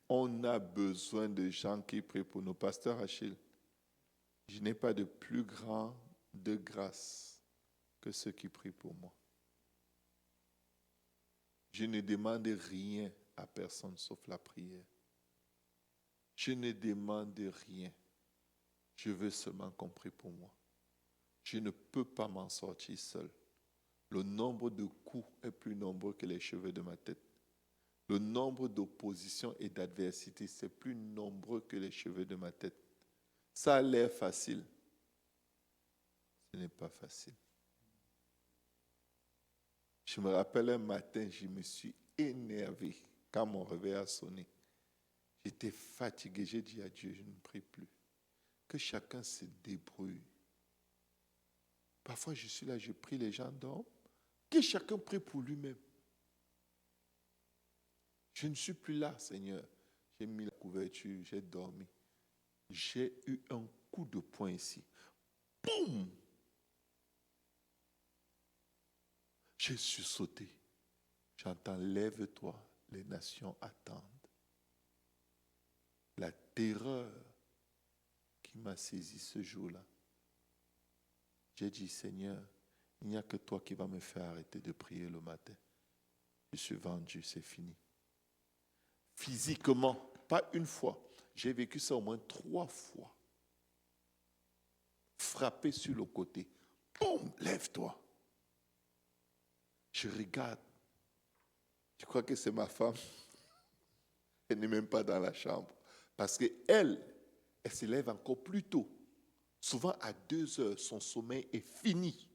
On a besoin de gens qui prient pour nous. Pasteur Achille, je n'ai pas de plus grand de grâce que ceux qui prient pour moi. Je ne demande rien à personne sauf la prière. Je ne demande rien. Je veux seulement qu'on prie pour moi. Je ne peux pas m'en sortir seul. Le nombre de coups est plus nombreux que les cheveux de ma tête. Le nombre d'oppositions et d'adversités, c'est plus nombreux que les cheveux de ma tête. Ça a l'air facile. Ce n'est pas facile. Je me rappelle un matin, je me suis énervé quand mon réveil a sonné. J'étais fatigué, j'ai dit à Dieu, je ne prie plus. Que chacun se débrouille. Parfois, je suis là, je prie, les gens dorment. Que chacun prie pour lui-même. Je ne suis plus là, Seigneur. J'ai mis la couverture, j'ai dormi. J'ai eu un coup de poing ici. Boum! J'ai sursauté. J'entends, lève-toi, les nations attendent. La terreur qui m'a saisi ce jour-là. J'ai dit, Seigneur, il n'y a que toi qui vas me faire arrêter de prier le matin. Je suis vendu, c'est fini. Physiquement, pas une fois. J'ai vécu ça au moins 3 fois. Frappé sur le côté. Boum, lève-toi. Je regarde. Je crois que c'est ma femme. Elle n'est même pas dans la chambre. Parce qu'elle se lève encore plus tôt. Souvent à 2 heures, son sommeil est fini.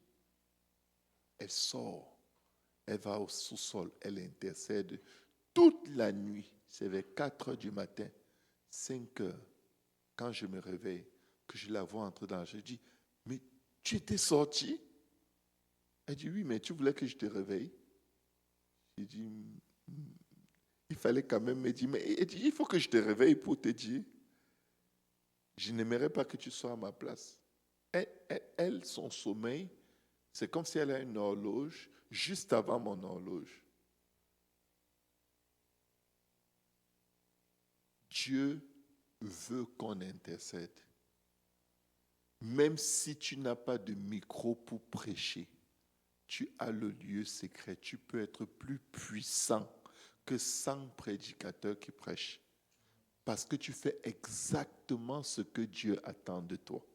Elle sort. Elle va au sous-sol. Elle intercède toute la nuit. C'est vers 4 heures du matin, 5 heures, quand je me réveille, que je la vois entrer dans la chambre. Je dis, mais tu étais sorti? Elle dit, oui, mais tu voulais que je te réveille? J'ai dit, Il fallait quand même me dire, mais il faut que je te réveille pour te dire, je n'aimerais pas que tu sois à ma place. Elle, son sommeil, c'est comme si elle a une horloge juste avant mon horloge. Dieu veut qu'on intercède. Même si tu n'as pas de micro pour prêcher, tu as le lieu secret. Tu peux être plus puissant que 100 prédicateurs qui prêchent. Parce que tu fais exactement ce que Dieu attend de toi.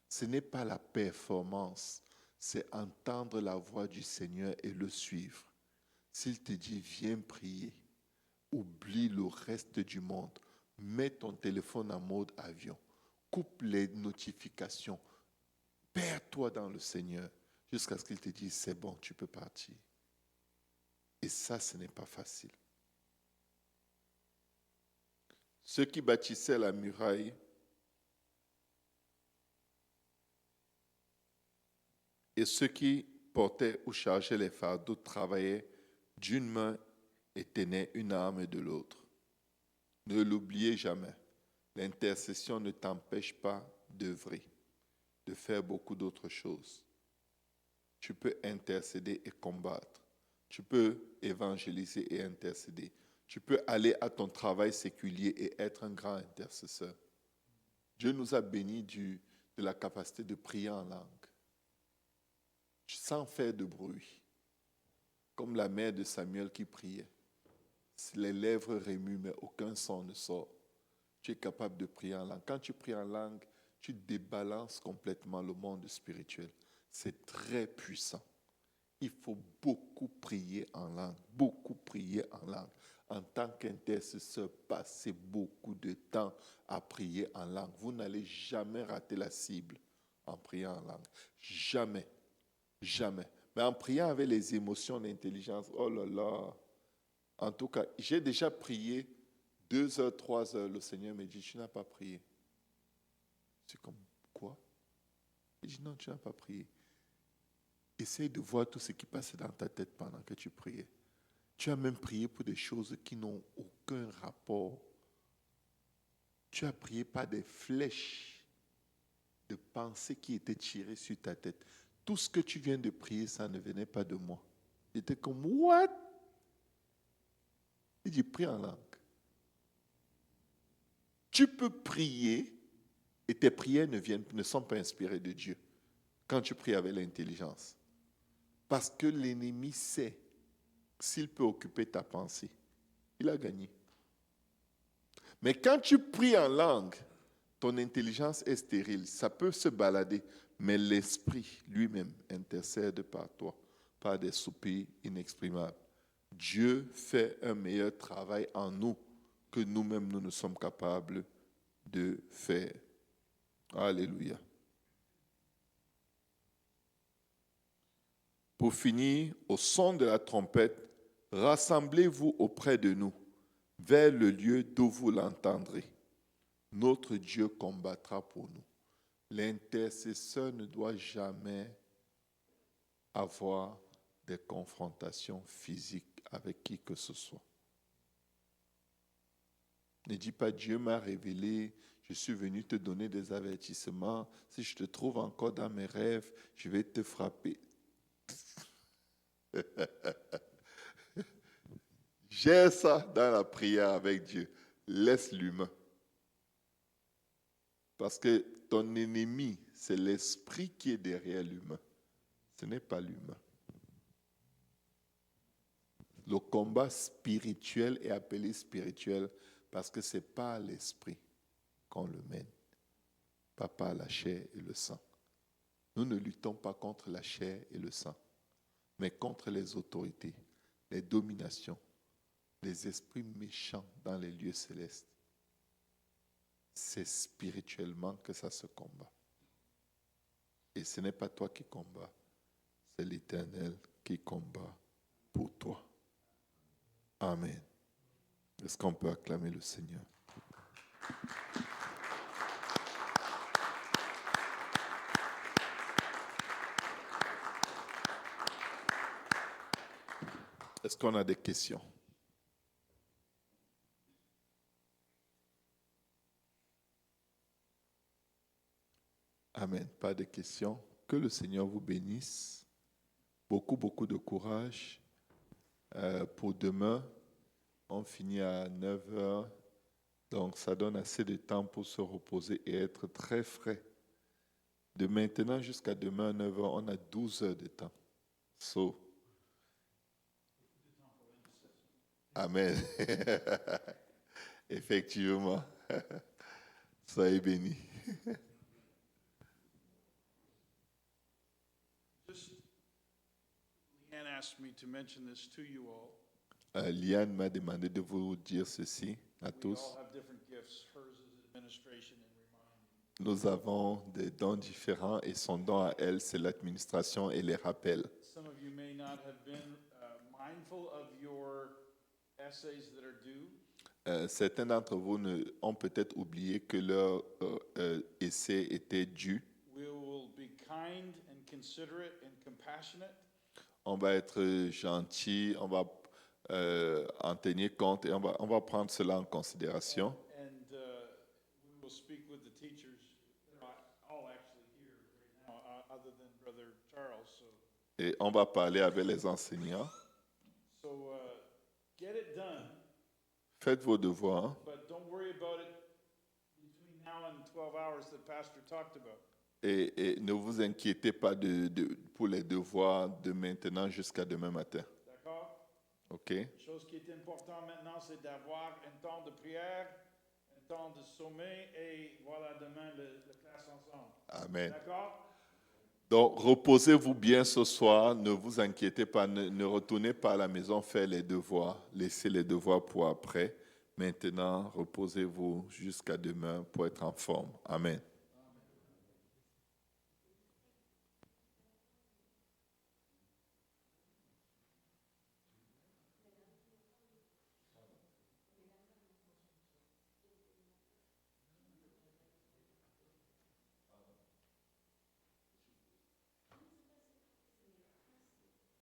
Ce n'est pas la performance, c'est entendre la voix du Seigneur et le suivre. S'il te dit, viens prier, oublie le reste du monde. Mets ton téléphone en mode avion. Coupe les notifications. Perds-toi dans le Seigneur jusqu'à ce qu'il te dise, c'est bon, tu peux partir. Et ça, ce n'est pas facile. Ceux qui bâtissaient la muraille et ceux qui portaient ou chargeaient les fardeaux travaillaient d'une main et tenaient une arme de l'autre. Ne l'oubliez jamais. L'intercession ne t'empêche pas d'œuvrer, de faire beaucoup d'autres choses. Tu peux intercéder et combattre. Tu peux évangéliser et intercéder. Tu peux aller à ton travail séculier et être un grand intercesseur. Dieu nous a bénis de la capacité de prier en langue, sans faire de bruit, comme la mère de Samuel qui priait. Les lèvres remuent, mais aucun son ne sort. Tu es capable de prier en langue. Quand tu pries en langue, tu débalances complètement le monde spirituel. C'est très puissant. Il faut beaucoup prier en langue, beaucoup prier en langue. En tant qu'intercesseur, passez beaucoup de temps à prier en langue. Vous n'allez jamais rater la cible en priant en langue. Jamais, jamais. Mais en priant avec les émotions, l'intelligence, oh là là. En tout cas, j'ai déjà prié 2 heures, 3 heures. Le Seigneur me dit, tu n'as pas prié. C'est comme, quoi? Il dit, non, tu n'as pas prié. Essaye de voir tout ce qui passait dans ta tête pendant que tu priais. Tu as même prié pour des choses qui n'ont aucun rapport. Tu as prié par des flèches de pensée qui étaient tirées sur ta tête. Tout ce que tu viens de prier, ça ne venait pas de moi. J'étais comme, what? Il dit, prie en langue. Tu peux prier et tes prières ne sont pas inspirées de Dieu quand tu pries avec l'intelligence. Parce que l'ennemi sait s'il peut occuper ta pensée. Il a gagné. Mais quand tu pries en langue, ton intelligence est stérile. Ça peut se balader, mais l'esprit lui-même intercède par toi, par des soupirs inexprimables. Dieu fait un meilleur travail en nous que nous-mêmes nous ne sommes capables de faire. Alléluia. Pour finir, au son de la trompette, rassemblez-vous auprès de nous, vers le lieu d'où vous l'entendrez. Notre Dieu combattra pour nous. L'intercesseur ne doit jamais avoir des confrontations physiques avec qui que ce soit. Ne dis pas, Dieu m'a révélé, je suis venu te donner des avertissements. Si je te trouve encore dans mes rêves, je vais te frapper. J'ai ça dans la prière avec Dieu. Laisse l'humain. Parce que ton ennemi, c'est l'esprit qui est derrière l'humain. Ce n'est pas l'humain. Le combat spirituel est appelé spirituel parce que ce n'est pas à l'esprit qu'on le mène, pas par la chair et le sang. Nous ne luttons pas contre la chair et le sang, mais contre les autorités, les dominations, les esprits méchants dans les lieux célestes. C'est spirituellement que ça se combat. Et ce n'est pas toi qui combats, c'est l'Éternel qui combat pour toi. Amen. Est-ce qu'on peut acclamer le Seigneur? Est-ce qu'on a des questions? pas de questions, que le Seigneur vous bénisse. Beaucoup, beaucoup de courage. Pour demain, on finit à 9 heures. Donc, ça donne assez de temps pour se reposer et être très frais. De maintenant jusqu'à demain à 9 heures, on a 12 heures de temps. So, Amen. Effectivement. Soyez bénis. Just, Leanne asked me to mention this to you all. Liane m'a demandé de vous dire ceci à We tous. all have different gifts. Hers is administration and reminding. Nous avons des dons différents et son don à elle, c'est l'administration et les rappels. Some of you may not have been mindful of your essays that are due. Certains d'entre vous ont peut-être oublié que leur essai était dû. We will be kind and considerate and compassionate. On va être gentil, on va en tenir compte et on va prendre cela en considération. And we will speak with the teachers. They're all actually here right now, other than Brother Charles. So Et on va parler avec les enseignants. Get it done. Faites vos devoirs, But don't worry about it between now and 12 hours that Pastor talked about. et ne vous inquiétez pas pour les devoirs de maintenant jusqu'à demain matin. D'accord? OK? La chose qui est importante maintenant, c'est d'avoir un temps de prière, un temps de sommeil et voilà demain la classe ensemble. Amen. D'accord? Donc, reposez-vous bien ce soir. Ne vous inquiétez pas. Ne retournez pas à la maison faire les devoirs. Laissez les devoirs pour après. Maintenant, reposez-vous jusqu'à demain pour être en forme. Amen.